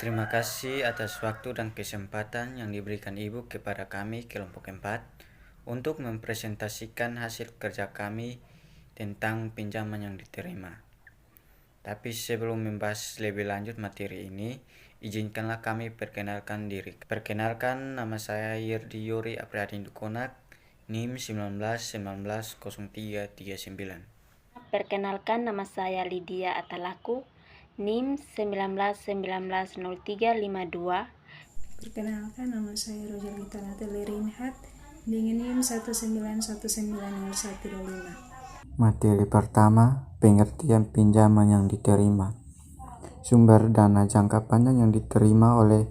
Terima kasih atas waktu dan kesempatan yang diberikan Ibu kepada kami kelompok 4 untuk mempresentasikan hasil kerja kami tentang pinjaman yang diterima. Tapi sebelum membahas lebih lanjut materi ini, izinkanlah kami perkenalkan diri. Perkenalkan, nama saya Yerdi Yuri Apriyadin Dukonak, NIM 19190339. Perkenalkan, nama saya Lydia Atalaku, NIM 19190352. Perkenalkan, nama saya Rojalita Natalie Reinhardt dengan NIM 19190125. Materi pertama, pengertian pinjaman yang diterima. Sumber dana jangka panjang yang diterima oleh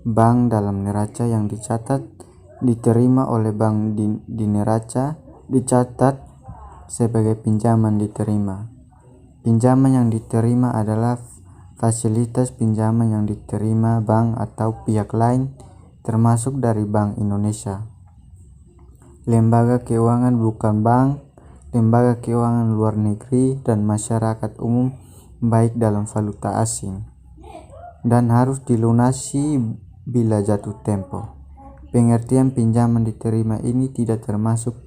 bank dalam neraca yang dicatat diterima oleh bank di neraca dicatat sebagai pinjaman diterima. Pinjaman yang diterima adalah fasilitas pinjaman yang diterima bank atau pihak lain termasuk dari Bank Indonesia, lembaga keuangan bukan bank, lembaga keuangan luar negeri, dan masyarakat umum baik dalam valuta asing, dan harus dilunasi bila jatuh tempo. Pengertian pinjaman diterima ini tidak termasuk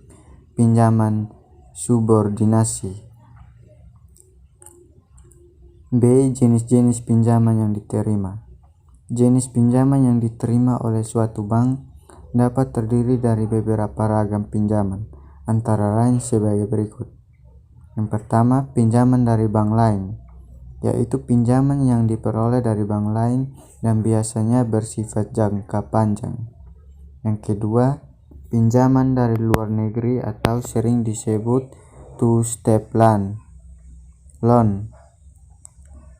pinjaman subordinasi. B. Jenis-jenis pinjaman yang diterima. Jenis pinjaman yang diterima oleh suatu bank dapat terdiri dari beberapa ragam pinjaman, antara lain sebagai berikut. Yang pertama, pinjaman dari bank lain, yaitu pinjaman yang diperoleh dari bank lain dan biasanya bersifat jangka panjang. Yang kedua, pinjaman dari luar negeri atau sering disebut two-step loan,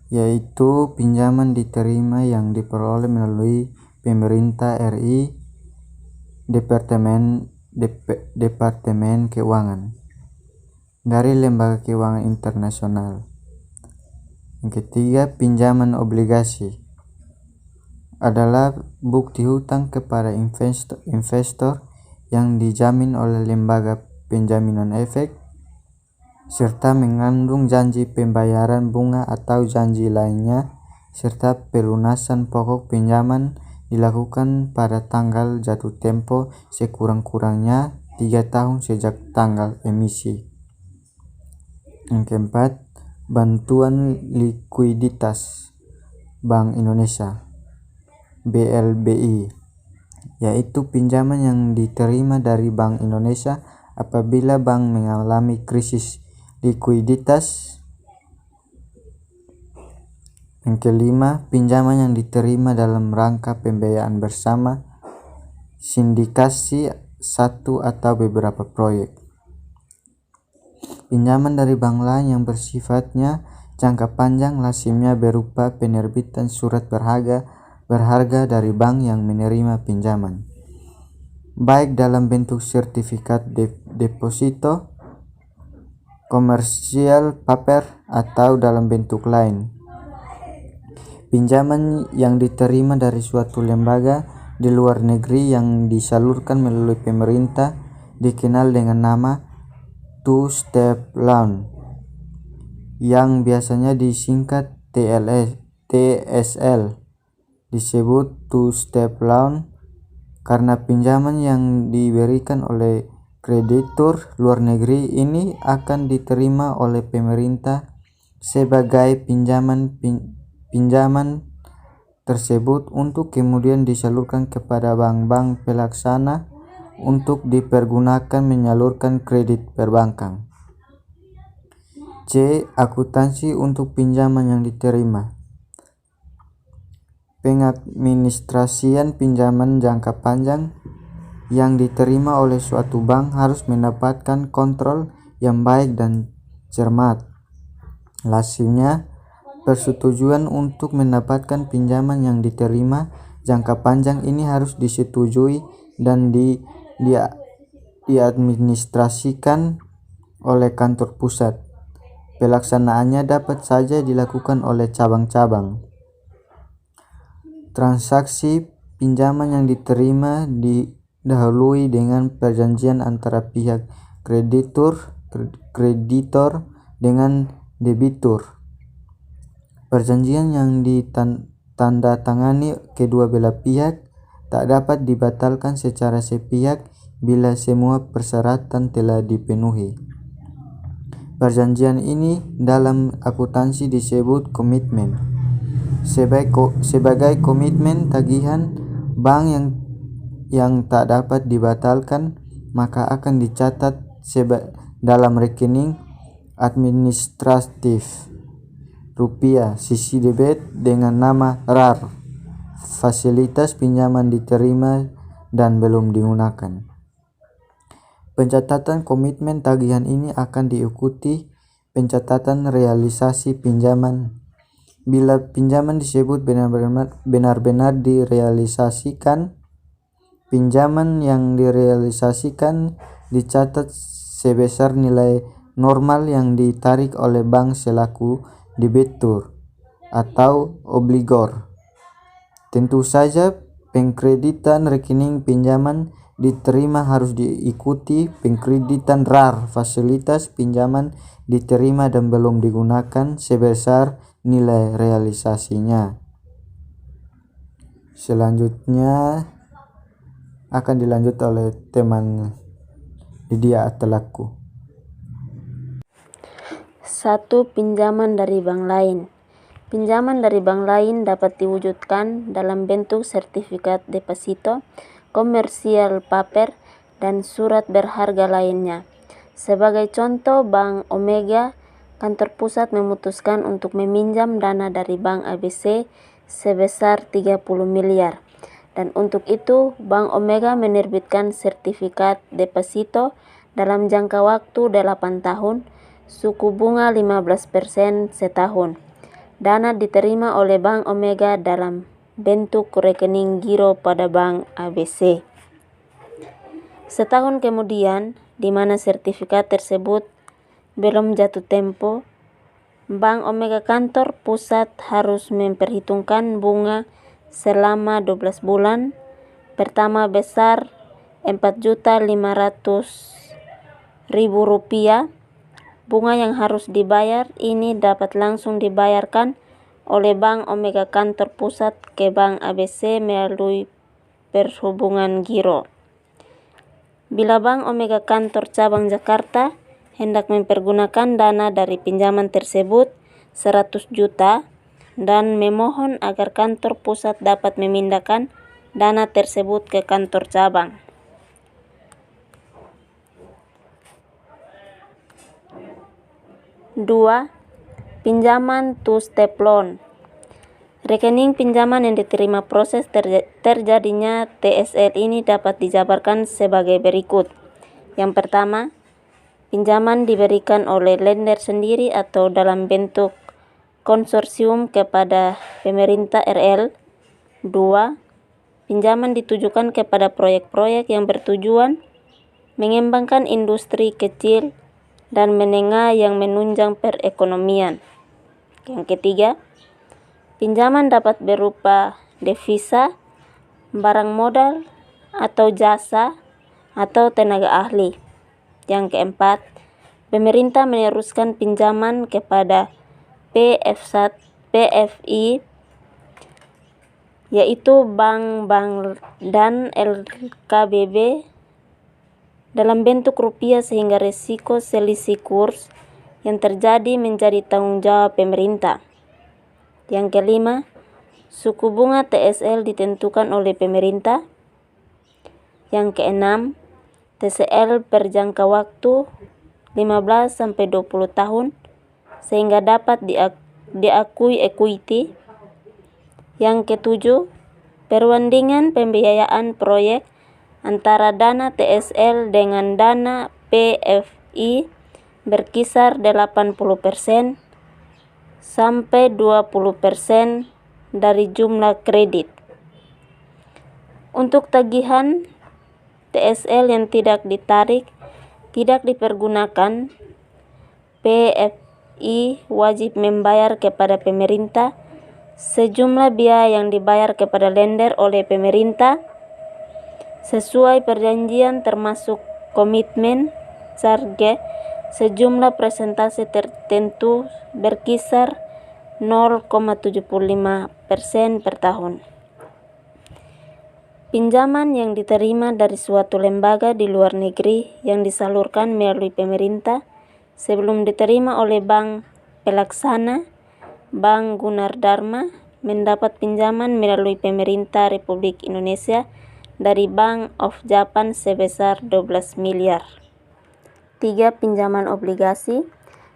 yaitu pinjaman diterima yang diperoleh melalui pemerintah RI, Departemen Keuangan, dari lembaga keuangan internasional. Yang ketiga, pinjaman obligasi adalah bukti hutang kepada investor yang dijamin oleh lembaga penjaminan efek serta mengandung janji pembayaran bunga atau janji lainnya, serta pelunasan pokok pinjaman dilakukan pada tanggal jatuh tempo sekurang-kurangnya 3 tahun sejak tanggal emisi. Yang keempat, bantuan likuiditas Bank Indonesia BLBI, yaitu pinjaman yang diterima dari Bank Indonesia apabila bank mengalami krisis likuiditas. Yang kelima, pinjaman yang diterima dalam rangka pembiayaan bersama, sindikasi satu atau beberapa proyek. Pinjaman dari bank lain yang bersifatnya jangka panjang lazimnya berupa penerbitan surat berharga dari bank yang menerima pinjaman, baik dalam bentuk sertifikat deposito, komersial paper, atau dalam bentuk lain. Pinjaman yang diterima dari suatu lembaga di luar negeri yang disalurkan melalui pemerintah dikenal dengan nama two-step loan, yang biasanya disingkat TSL. Disebut two-step loan karena pinjaman yang diberikan oleh kreditur luar negeri ini akan diterima oleh pemerintah sebagai pinjaman tersebut untuk kemudian disalurkan kepada bank-bank pelaksana untuk dipergunakan menyalurkan kredit perbankan. C. Akuntansi untuk pinjaman yang diterima. Pengadministrasian pinjaman jangka panjang yang diterima oleh suatu bank harus mendapatkan kontrol yang baik dan cermat. Lazimnya, persetujuan untuk mendapatkan pinjaman yang diterima jangka panjang ini harus disetujui dan diadministrasikan oleh kantor pusat. Pelaksanaannya dapat saja dilakukan oleh cabang-cabang. Transaksi pinjaman yang diterima didahului dengan perjanjian antara pihak kreditor dengan debitur. Perjanjian yang tanda tangani kedua belah pihak tak dapat dibatalkan secara sepihak bila semua persyaratan telah dipenuhi. Perjanjian ini dalam akuntansi disebut komitmen. Sebagai komitmen tagihan bank yang tak dapat dibatalkan, maka akan dicatat dalam rekening administratif rupiah sisi debit dengan nama RAR, fasilitas pinjaman diterima dan belum digunakan. Pencatatan komitmen tagihan ini akan diikuti pencatatan realisasi pinjaman. Bila pinjaman disebut benar-benar direalisasikan, pinjaman yang direalisasikan dicatat sebesar nilai normal yang ditarik oleh bank selaku debitur atau obligor. Tentu saja pengkreditan rekening pinjaman diterima harus diikuti pengkreditan RAR, fasilitas pinjaman diterima dan belum digunakan sebesar nilai realisasinya. Selanjutnya akan dilanjut oleh teman Lydia Atalaku. 1. Pinjaman dari bank lain. Pinjaman dari bank lain dapat diwujudkan dalam bentuk sertifikat deposito, komersial paper, dan surat berharga lainnya. Sebagai contoh, Bank Omega kantor pusat memutuskan untuk meminjam dana dari Bank ABC sebesar 30 miliar. Dan untuk itu, Bank Omega menerbitkan sertifikat deposito dalam jangka waktu 8 tahun, suku bunga 15% setahun. Dana diterima oleh Bank Omega dalam bentuk rekening giro pada Bank ABC. Setahun kemudian, di mana sertifikat tersebut belum jatuh tempo, Bank Omega kantor pusat harus memperhitungkan bunga selama 12 bulan. Pertama besar Rp4.500.000. Bunga yang harus dibayar ini dapat langsung dibayarkan oleh Bank Omega kantor pusat ke Bank ABC melalui perhubungan giro. Bila Bank Omega kantor cabang Jakarta hendak mempergunakan dana dari pinjaman tersebut 100 juta dan memohon agar kantor pusat dapat memindahkan dana tersebut ke kantor cabang. Dua, pinjaman two-step loan. Rekening pinjaman yang diterima proses terjadinya TSL ini dapat dijabarkan sebagai berikut. Yang pertama, pinjaman diberikan oleh lender sendiri atau dalam bentuk konsorsium kepada pemerintah RL. 2. Pinjaman ditujukan kepada proyek-proyek yang bertujuan mengembangkan industri kecil dan menengah yang menunjang perekonomian. Yang ketiga, pinjaman dapat berupa devisa, barang modal, atau jasa, atau tenaga ahli. Yang keempat, pemerintah meneruskan pinjaman kepada PFI, yaitu bank-bank dan LKBB dalam bentuk rupiah sehingga risiko selisih kurs yang terjadi menjadi tanggung jawab pemerintah. Yang kelima, suku bunga TSL ditentukan oleh pemerintah. Yang keenam, TSL per jangka waktu 15-20 tahun sehingga dapat diakui equity. Yang ketujuh, perbandingan pembiayaan proyek antara dana TSL dengan dana PFI berkisar 80% sampai 20% dari jumlah kredit. Untuk tagihan TSL yang tidak ditarik, tidak dipergunakan, PFI wajib membayar kepada pemerintah sejumlah biaya yang dibayar kepada lender oleh pemerintah sesuai perjanjian termasuk komitmen charge sejumlah persentase tertentu berkisar 0,75% per tahun. Pinjaman yang diterima dari suatu lembaga di luar negeri yang disalurkan melalui pemerintah sebelum diterima oleh Bank Pelaksana, Bank Gunadharma mendapat pinjaman melalui pemerintah Republik Indonesia dari Bank of Japan sebesar 12 miliar. 3. Pinjaman obligasi.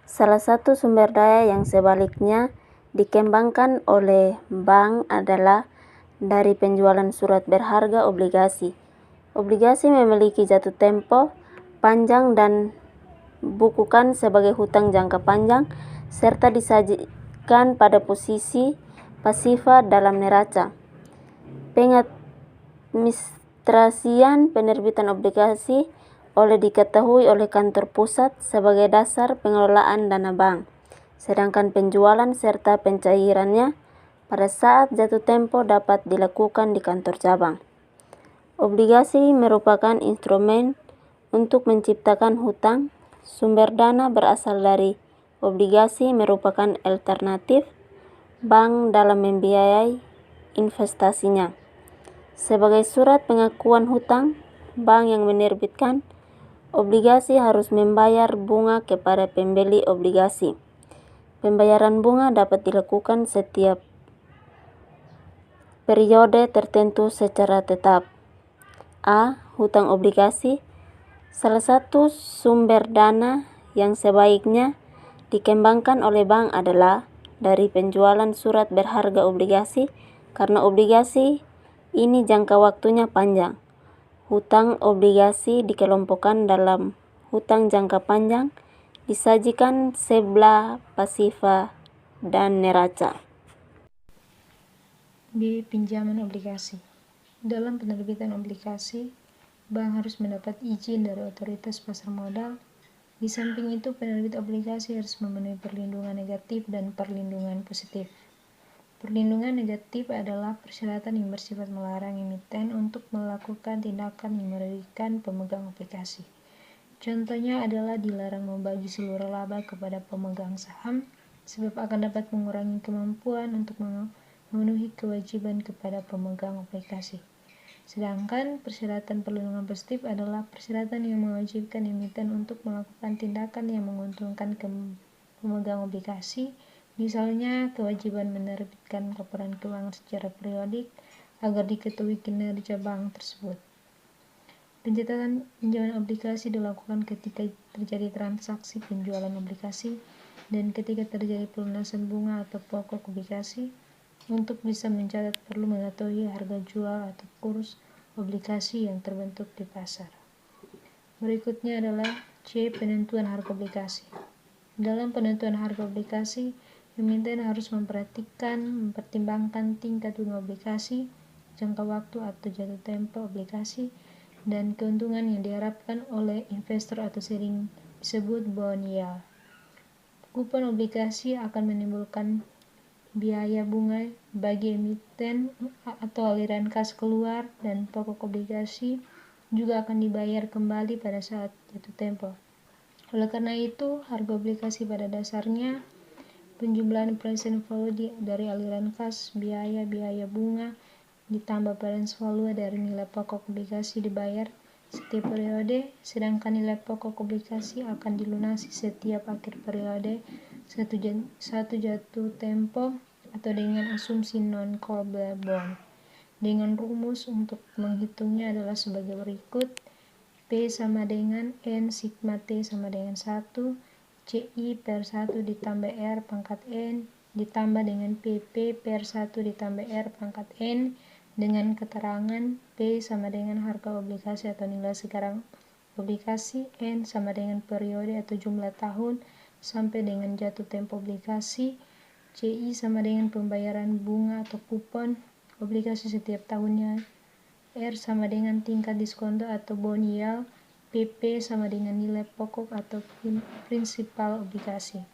Salah satu sumber daya yang sebaliknya dikembangkan oleh bank adalah dari penjualan surat berharga obligasi. Obligasi memiliki jatuh tempo panjang dan bukukan sebagai hutang jangka panjang serta disajikan pada posisi pasifa dalam neraca. Pengadministrasian penerbitan obligasi diketahui oleh kantor pusat sebagai dasar pengelolaan dana bank, sedangkan penjualan serta pencairannya pada saat jatuh tempo dapat dilakukan di kantor cabang. Obligasi merupakan instrumen untuk menciptakan hutang. Sumber dana berasal dari obligasi merupakan alternatif bank dalam membiayai investasinya. Sebagai surat pengakuan hutang, bank yang menerbitkan obligasi harus membayar bunga kepada pembeli obligasi. Pembayaran bunga dapat dilakukan setiap periode tertentu secara tetap. A. Hutang obligasi. Salah satu sumber dana yang sebaiknya dikembangkan oleh bank adalah dari penjualan surat berharga obligasi, karena obligasi ini jangka waktunya panjang. Hutang obligasi dikelompokkan dalam hutang jangka panjang, disajikan sebelah pasifa dan neraca. B. Pinjaman obligasi. Dalam penerbitan obligasi, bank harus mendapat izin dari otoritas pasar modal. Di samping itu, penerbit obligasi harus memenuhi perlindungan negatif dan perlindungan positif. Perlindungan negatif adalah persyaratan yang bersifat melarang emiten untuk melakukan tindakan yang merugikan pemegang obligasi. Contohnya adalah dilarang membagi seluruh laba kepada pemegang saham, sebab akan dapat mengurangi kemampuan untuk memenuhi kewajiban kepada pemegang obligasi. Sedangkan persyaratan perlindungan positif adalah persyaratan yang mewajibkan emiten untuk melakukan tindakan yang menguntungkan pemegang obligasi, misalnya kewajiban menerbitkan laporan keuangan secara periodik agar diketahui kinerja bank tersebut. Pencatatan pinjaman obligasi dilakukan ketika terjadi transaksi penjualan obligasi dan ketika terjadi pelunasan bunga atau pokok obligasi. Untuk bisa mencatat perlu mengetahui harga jual atau kurs obligasi yang terbentuk di pasar. Berikutnya adalah C. Penentuan harga obligasi. Dalam penentuan harga obligasi, emiten harus mempertimbangkan tingkat bunga obligasi, jangka waktu atau jatuh tempo obligasi, dan keuntungan yang diharapkan oleh investor atau sering disebut bond yield. Kupon obligasi akan menimbulkan biaya bunga bagi emiten atau aliran kas keluar, dan pokok obligasi juga akan dibayar kembali pada saat jatuh tempo. Oleh karena itu, harga obligasi pada dasarnya penjumlahan present value dari aliran kas, biaya bunga, ditambah balance value dari nilai pokok obligasi dibayar setiap periode, sedangkan nilai pokok obligasi akan dilunasi setiap akhir periode satu jatuh tempo atau dengan asumsi non-callable bond. Dengan rumus untuk menghitungnya adalah sebagai berikut. P sama dengan N sigma T sama dengan 1, CI per 1 ditambah R pangkat N ditambah dengan PP per 1 ditambah R pangkat N dengan keterangan P sama dengan harga obligasi atau nilai sekarang obligasi, N sama dengan periode atau jumlah tahun sampai dengan jatuh tempo obligasi, CI sama dengan pembayaran bunga atau kupon obligasi setiap tahunnya, R sama dengan tingkat diskonto atau bond yield, PP sama dengan nilai pokok atau prinsipal obligasi.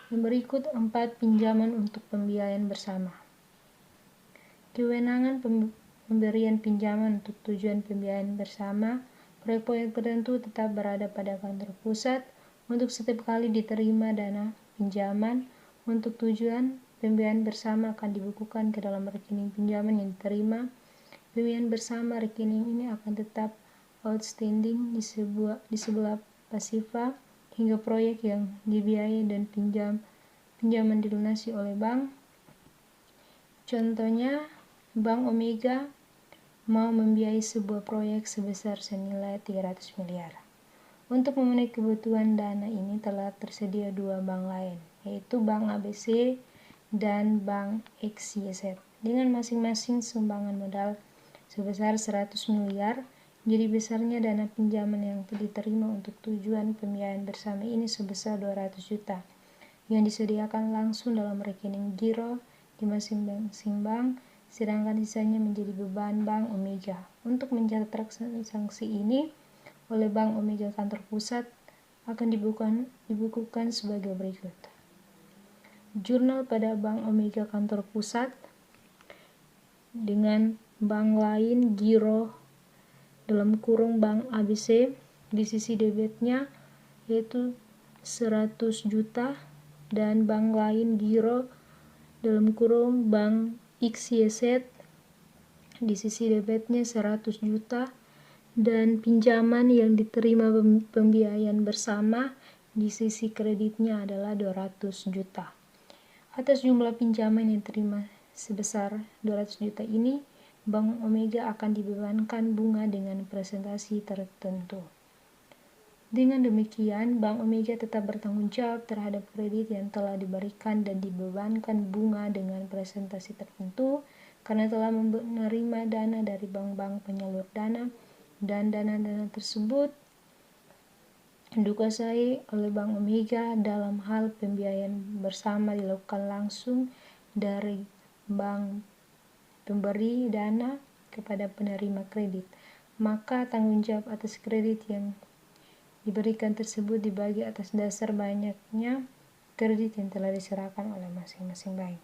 Yang berikut 4 pinjaman untuk pembiayaan bersama. Kewenangan pemberian pinjaman untuk tujuan pembiayaan bersama. Proyek-proyek tertentu tetap berada pada kantor pusat. Untuk setiap kali diterima dana pinjaman, Untuk tujuan pembiayaan bersama akan dibukukan ke dalam rekening pinjaman yang diterima. Pembiayaan bersama rekening ini akan tetap outstanding di sebelah pasifa hingga proyek yang dibiayai dan pinjaman dilunasi oleh bank. Contohnya, Bank Omega mau membiayai sebuah proyek sebesar senilai 300 miliar. Untuk memenuhi kebutuhan dana ini telah tersedia dua bank lain, yaitu Bank ABC dan Bank XYZ, dengan masing-masing sumbangan modal sebesar 100 miliar. Jadi besarnya dana pinjaman yang diterima untuk tujuan pembiayaan bersama ini sebesar 200 juta, yang disediakan langsung dalam rekening giro di masing-masing bank, sedangkan sisanya menjadi beban Bank Omega. Untuk mencatat transaksi ini oleh Bank Omega kantor pusat akan dibukukan sebagai berikut. Jurnal pada Bank Omega kantor pusat dengan bank lain giro dalam kurung Bank ABC di sisi debitnya yaitu 100 juta dan bank lain giro dalam kurung Bank XYZ di sisi debitnya 100 juta dan pinjaman yang diterima pembiayaan bersama di sisi kreditnya adalah 200 juta. Atas jumlah pinjaman yang diterima sebesar 200 juta ini, Bank Omega akan dibebankan bunga dengan presentasi tertentu. Dengan demikian, Bank Omega tetap bertanggung jawab terhadap kredit yang telah diberikan dan dibebankan bunga dengan presentasi tertentu karena telah menerima dana dari bank-bank penyalur dana, dan dana-dana tersebut dikuasai oleh Bank Omega. Dalam hal pembiayaan bersama dilakukan langsung dari bank pemberi dana kepada penerima kredit, maka tanggung jawab atas kredit yang diberikan tersebut dibagi atas dasar banyaknya kredit yang telah diserahkan oleh masing-masing bank.